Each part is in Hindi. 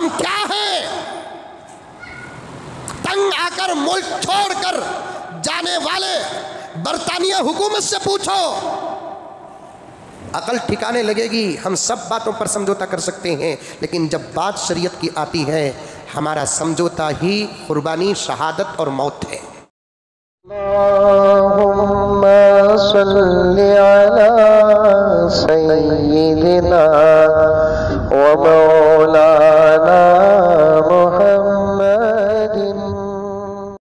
हम क्या हैं? तंग आकर मुल्क छोड़कर जाने वाले बरतानिया हुकूमत से पूछो, अकल ठिकाने लगेगी। हम सब बातों पर समझौता कर सकते हैं, लेकिन जब बात शरीयत की आती है, हमारा समझौता ही कुर्बानी, शहादत और मौत है। अल्लाहुम्मा सल्ली अला सय्यिदिना व मौलाना मुहम्मदिन।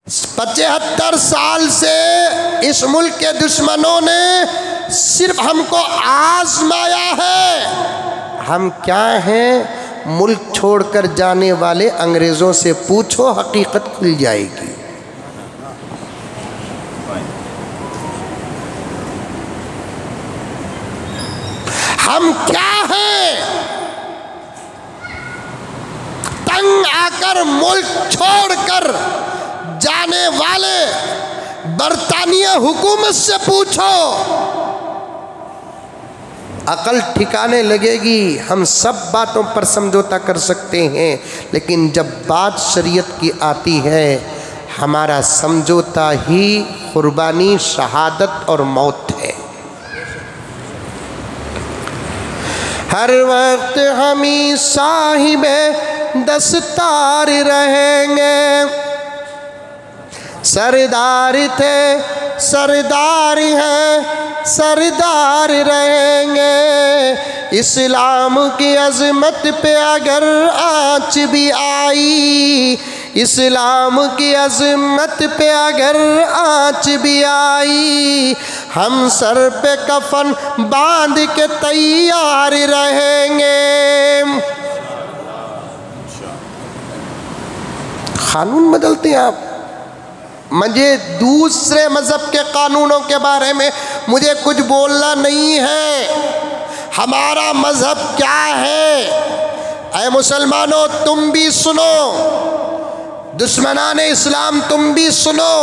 75 साल से इस मुल्क के दुश्मनों ने सिर्फ हमको आजमाया है। हम क्या हैं? मुल्क छोड़कर जाने वाले अंग्रेजों से पूछो, हकीकत खुल जाएगी। हम क्या हैं? तंग आकर मुल्क छोड़कर जाने वाले बरतानिया हुकूमत से पूछो, अकल ठिकाने लगेगी। हम सब बातों पर समझौता कर सकते हैं, लेकिन जब बात शरीयत की आती है, हमारा समझौता ही कुर्बानी, शहादत और मौत है। हर वक्त हम ही साहिबे दस्तार रहेंगे, सरदार थे सरदार हैं, सरदार रहेंगे। इस्लाम की अज़मत पे अगर आँच भी आई, इस्लाम की अज़मत पे अगर आँच भी आई, हम सर पे कफन बांध के तैयार रहेंगे। कानून बदलते हैं आप। मुझे दूसरे मज़हब के कानूनों के बारे में मुझे कुछ बोलना नहीं है। हमारा मज़हब क्या है? ऐ मुसलमानों, तुम भी सुनो, दुश्मनाने इस्लाम तुम भी सुनो।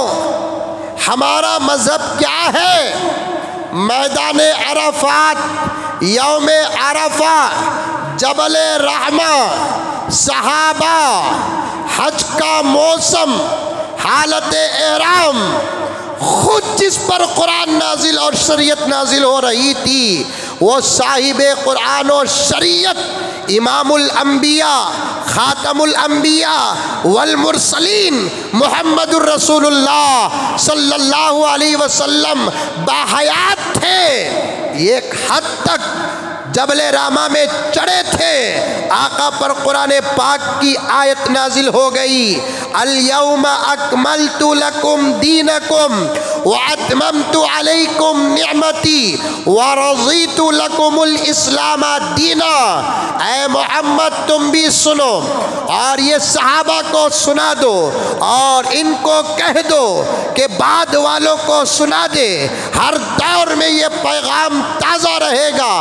हमारा मज़हब क्या है? मैदान अरफात, यौम अरफा, जबल रहमा, सहाबा, हज का मौसम, हालत एहराम, खुद जिस पर कुरान नाजिल और शरीयत नाजिल हो रही थी, वो साहिबे कुरान और शरीयत इमामुल अंबिया, खातमुल अंबिया वल मुरसलीन मुहम्मदुर रसूलुल्लाह सल्लल्लाहु अलैहि वसल्लम बाहयात थे। एक हद तक जबल रामा में चढ़े थे, आका पर कुरान पाक की आयत नाजिल हो गई, अल यौमा अकमलतु लकुम दीनकुम व अतममतु अलैकुम निअमती व रज़ीतु लकुमुल इस्लाम दीना। ऐ मोहम्मद, तुम भी सुनो और ये सहाबा को सुना दो और इनको कह दो कि बाद वालों को सुना दे। हर दौर में ये पैगाम ताज़ा रहेगा।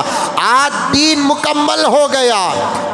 आज दीन मुकम्मल हो गया,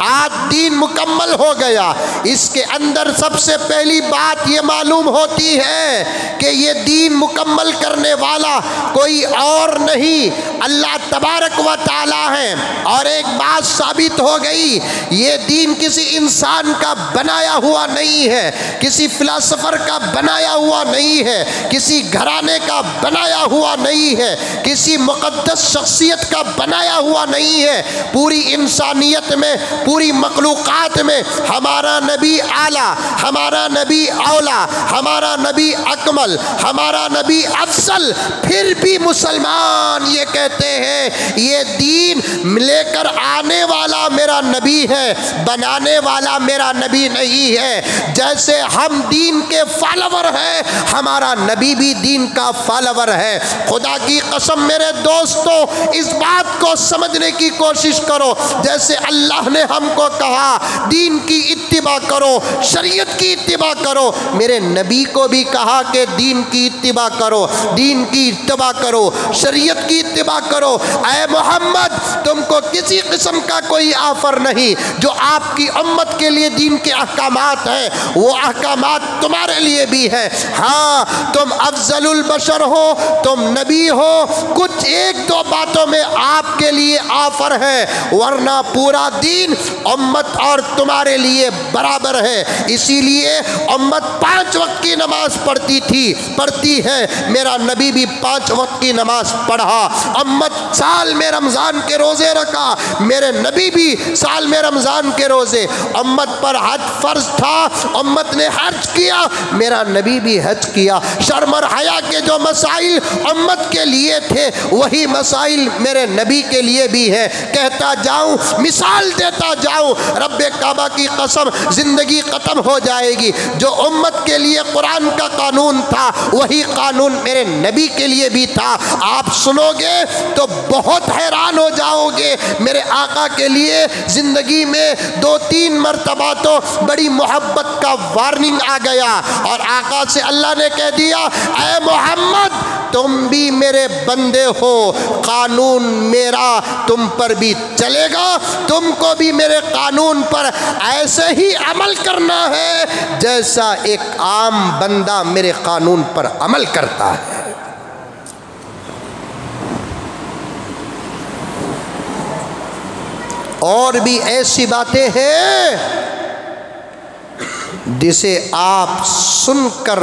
आज दीन मुकम्मल हो गया। इसके अंदर सबसे पहली बात ये मालूम होती है कि ये दीन मुकम्मल करने वाला कोई और नहीं, अल्लाह तबारक व तआला है। और एक बात साबित हो गई, ये दीन किसी इंसान का बनाया हुआ नहीं है, किसी फिलासफर का बनाया हुआ नहीं है, किसी घराने का बनाया हुआ नहीं है, किसी मुक़द्दस शख्सियत का बनाया हुआ नहीं है। पूरी इंसानियत में, पूरी मखलूक़ात में हमारा नबी आला, हमारा नबी औला, हमारा नबी अकमल, हमारा नबी अफसल। फिर भी मुसलमान ये कहते हैं ये दीन लेकर आने वाला मेरा नबी है, बनाने वाला मेरा नबी नहीं है। जैसे हम दीन के फॉलोवर हैं, हमारा नबी भी दीन का फॉलोवर है। खुदा की कसम मेरे दोस्तों, इस बात को समझने की कोशिश करो। जैसे अल्लाह ने हमको कहा दीन की इत्तिबा करो, शरीयत की इत्तिबा करो, मेरे नबी को भी कहा कि दीन की इत्तिबा करो, दीन की इत्तिबा करो, शरीयत की इत्तिबा करो। ऐ मोहम्मद, तुमको किसी किस्म का कोई ऑफर नहीं। जो आपकी उम्मत के लिए दीन के अहकामात हैं, वो अहकामात तुम्हारे लिए भी है। हाँ, तुम अफजलुल बशर हो, तुम नबी हो, कुछ एक दो बातों में आपके लिए ऑफर है, वरना पूरा दिन उम्मत और तुम्हारे लिए बराबर है। इसीलिए उम्मत 5 वक्त की नमाज पढ़ती है। मेरा नबी भी 5 वक्त की नमाज पढ़ा। उम्मत साल में रमज़ान के रोज़े रखा, मेरे नबी भी साल में रमज़ान के रोज़े। उम्मत पर हज फ़र्ज था, उम्मत ने हज किया, मेरा नबी भी हज किया। शर्म और हया के जो मसाइल उम्मत के लिए थे, वही मसाइल मेरे नबी के लिए भी है। कहता जाऊं, मिसाल देता जाऊं, रब्बे काबा की कसम, ज़िंदगी ख़त्म हो जाएगी। जो उम्मत के लिए कुरान का कानून था, वही कानून मेरे नबी के लिए भी था। आप सुनोगे तो बहुत हैरान हो जाओगे। मेरे आका के लिए ज़िंदगी में 2-3 मरतबा तो बड़ी मोहब्बत का वार्निंग आ गया, और आका से अल्लाह ने कह दिया, ऐ मोहम्मद तुम भी मेरे बंदे हो, कानून मेरा तुम पर भी चलेगा, तुमको भी मेरे कानून पर ऐसे ही अमल करना है जैसा एक आम बंदा मेरे कानून पर अमल करता है। और भी ऐसी बातें हैं जिसे आप सुनकर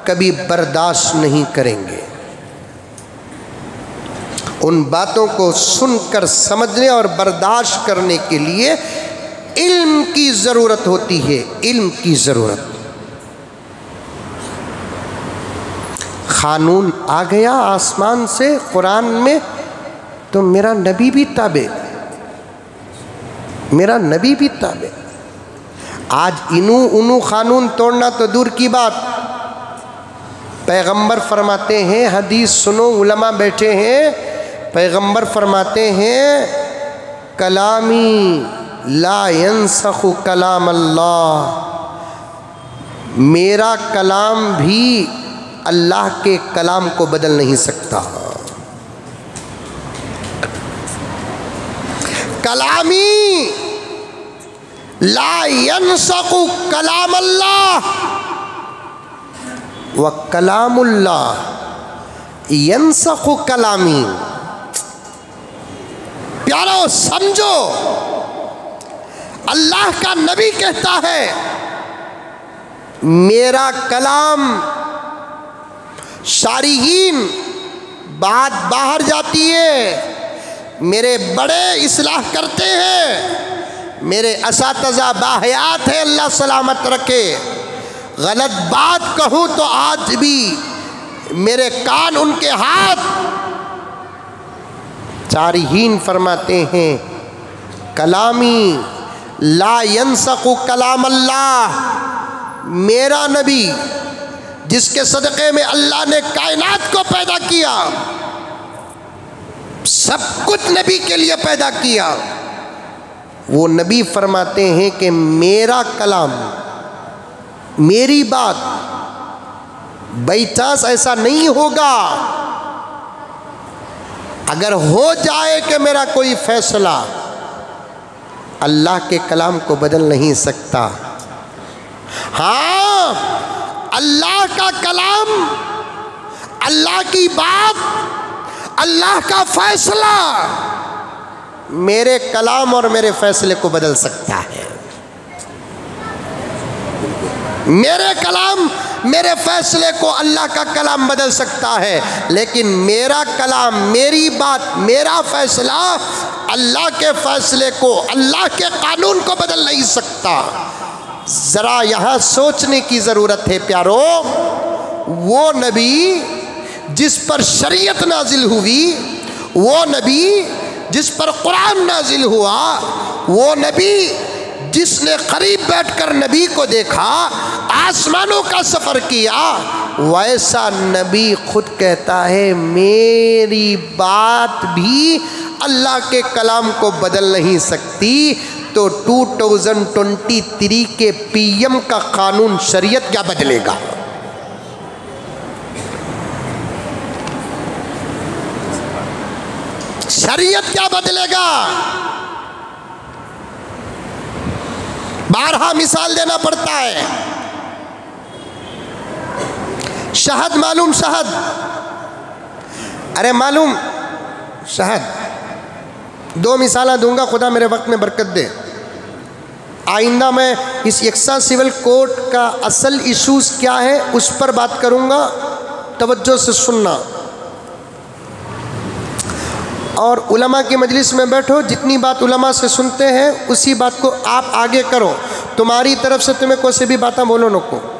कभी बर्दाश्त नहीं करेंगे। उन बातों को सुनकर समझने और बर्दाश्त करने के लिए इल्म की ज़रूरत होती है, इल्म की ज़रूरत। कानून आ गया आसमान से कुरान में, तो मेरा नबी भी ताबे, मेरा नबी भी ताबे। आज इनू उनू कानून तोड़ना तो दूर की बात, पैगंबर फरमाते हैं, हदीस सुनो, उलमा बैठे हैं, पैगंबर फरमाते हैं, कलामी ला यंसखु कलाम अल्लाह, मेरा कलाम भी अल्लाह के कलाम को बदल नहीं सकता। कलामी ला यंसखु कलाम अल्लाह व कलामुल्लाह यंसखु कलामी। प्यारो समझो, अल्लाह का नबी कहता है, मेरा कलाम, शारीहीन बात बाहर जाती है, मेरे बड़े इस्लाह करते हैं, मेरे असातिज़ा बाहयात है, अल्लाह सलामत रखे। गलत बात कहूँ तो आज भी मेरे कान उनके हाथ। शारीहीन फरमाते हैं, कलामी ला यंसखु कलाम अल्लाह, मेरा नबी जिसके सदक़े में अल्लाह ने कायनात को पैदा किया, सब कुछ नबी के लिए पैदा किया, वो नबी फरमाते हैं कि मेरा कलाम, मेरी बात, बाई चांस ऐसा नहीं होगा, अगर हो जाए कि मेरा कोई फैसला, अल्लाह के कलाम को बदल नहीं सकता। हाँ, अल्लाह का कलाम, अल्लाह की बात, अल्लाह का फैसला मेरे कलाम और मेरे फैसले को बदल सकता है। मेरे कलाम, मेरे फैसले को अल्लाह का कलाम बदल सकता है, लेकिन मेरा कलाम, मेरी बात, मेरा फैसला अल्लाह के फैसले को, अल्लाह के कानून को बदल नहीं सकता। ज़रा यहाँ सोचने की ज़रूरत है प्यारो। वो नबी जिस पर शरीयत नाजिल हुई, वो नबी जिस पर कुरान नाजिल हुआ, वो नबी जिसने करीब बैठकर नबी को देखा, आसमानों का सफ़र किया, वैसा नबी खुद कहता है, मेरी बात भी अल्लाह के कलाम को बदल नहीं सकती। तो 2023 के PM का कानून, शरीयत क्या बदलेगा? शरीयत क्या बदलेगा? बारहा मिसाल देना पड़ता है। शहद मालूम, शहद, अरे मालूम शहद। दो मिसाला दूंगा, खुदा मेरे वक्त में बरकत दे। आइंदा मैं इस यकसा सिविल कोड का असल इशूज़ क्या है उस पर बात करूंगा, तवज्जो से सुनना। और उलमा की मजलिस में बैठो, जितनी बात उलमा से सुनते हैं उसी बात को आप आगे करो। तुम्हारी तरफ से तुम्हें कोई से भी बातें बोलो नको।